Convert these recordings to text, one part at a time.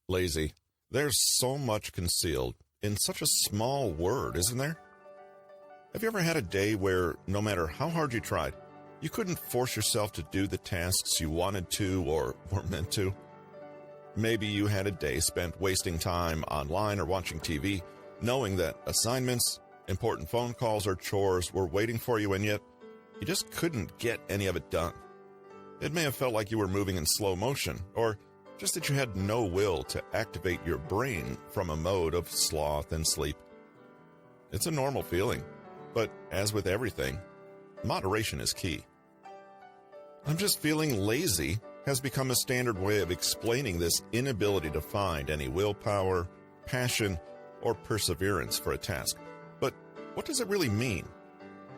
Lazy. There's so much concealed in such a small word, isn't there? Have you ever had a day where, no matter how hard you tried, you couldn't force yourself to do the tasks you wanted to or were meant to? Maybe you had a day spent wasting time online or watching TV, knowing that assignments, important phone calls, or chores were waiting for you, and yet you just couldn't get any of it done. It may have felt like you were moving in slow motion, or just that you had no will to activate your brain from a mode of sloth and sleep. It's a normal feeling, but as with everything, moderation is key. I'm just feeling lazy has become a standard way of explaining this inability to find any willpower, passion, or perseverance for a task. But what does it really mean?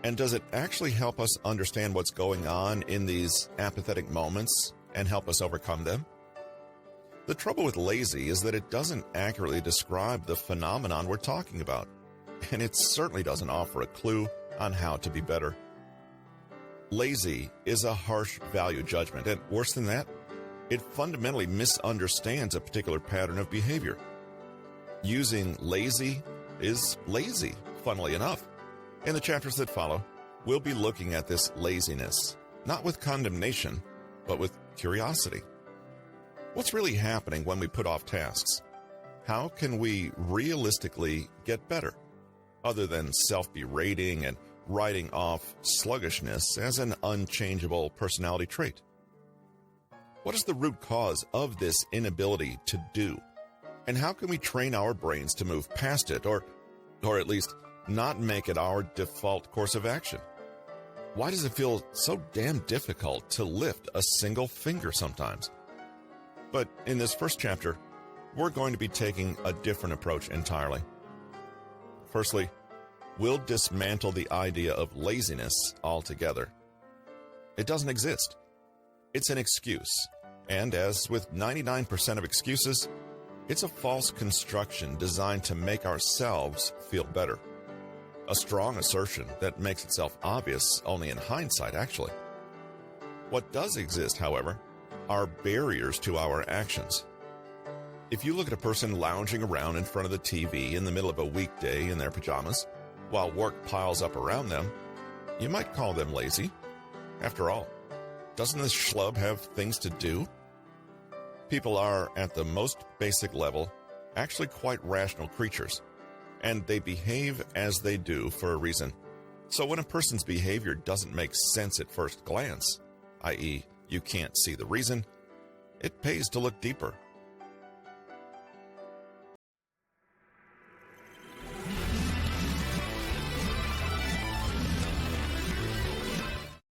And does it actually help us understand what's going on in these apathetic moments and help us overcome them? The trouble with lazy is that it doesn't accurately describe the phenomenon we're talking about, and it certainly doesn't offer a clue on how to be better. Lazy is a harsh value judgment, and worse than that, it fundamentally misunderstands a particular pattern of behavior. Using lazy is lazy, funnily enough. In the chapters that follow, we'll be looking at this laziness, not with condemnation, but with curiosity. What's really happening when we put off tasks? How can we realistically get better, other than self-berating and writing off sluggishness as an unchangeable personality trait? What is the root cause of this inability to do? And how can we train our brains to move past it, or at least not make it our default course of action? Why does it feel so damn difficult to lift a single finger sometimes? But in this first chapter, we're going to be taking a different approach entirely. Firstly, we'll dismantle the idea of laziness altogether. It doesn't exist. It's an excuse, and as with 99% of excuses, it's a false construction designed to make ourselves feel better. A strong assertion that makes itself obvious only in hindsight, actually. What does exist, however, are barriers to our actions. If you look at a person lounging around in front of the TV in the middle of a weekday in their pajamas, while work piles up around them, you might call them lazy. After all, doesn't this schlub have things to do? People are, at the most basic level, actually quite rational creatures, and they behave as they do for a reason. So when a person's behavior doesn't make sense at first glance, i.e., you can't see the reason, it pays to look deeper